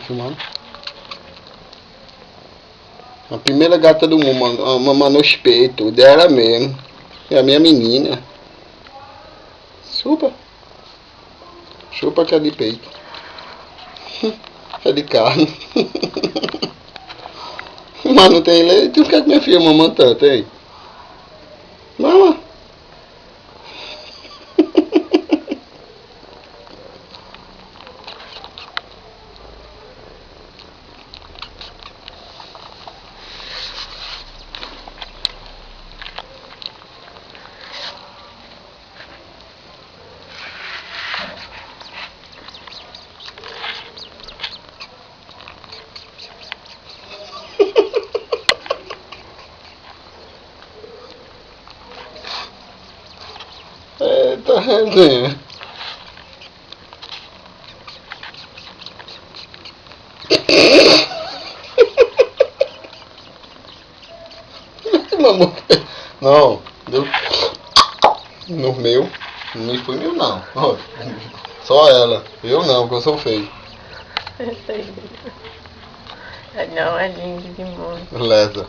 filmando. A primeira gata do mundo, mamando os peitos dela mesmo. É a minha menina. Chupa. Chupa que é de peito. É de carne. Mas não tem leite, o que é que minha filha mama tanto, hein? Mama. Eita resenha. Não, deu. No meu. Não foi meu não. Só ela. Eu não, porque eu sou feio. Eu sei. Não, é lindo demais. Lesa.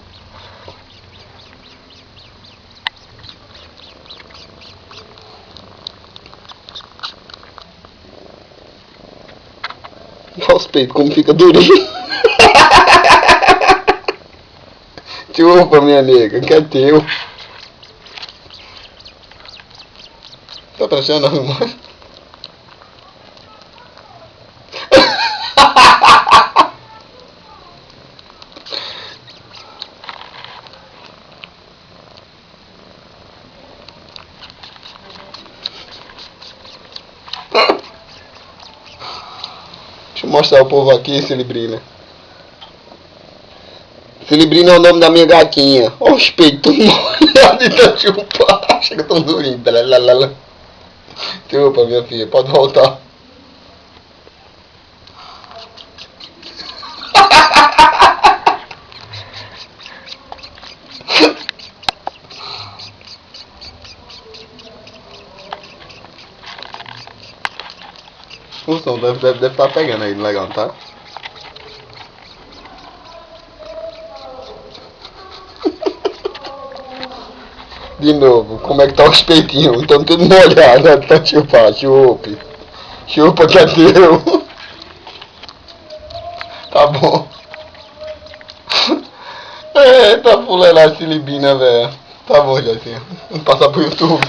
Olha os peitos como fica durinho. Chupa, minha nega, que é teu. Tá prestando mais? Deixa eu mostrar o povo aqui, Celebrina. Celebrina é o nome da minha gatinha. Olha os peitos molhados de tanto chupar. Chega tão durinho. Chupa, minha filha, pode voltar. O som deve estar pegando aí, legal, tá? De novo, como é que tá os peitinhos? Estão tudo molhados, tá chupar, chupe. Chupa que é teu. Tá bom. Eita, fuleiragem Celebrina, velho. Tá bom, Jacinha. Vamos passar pro YouTube.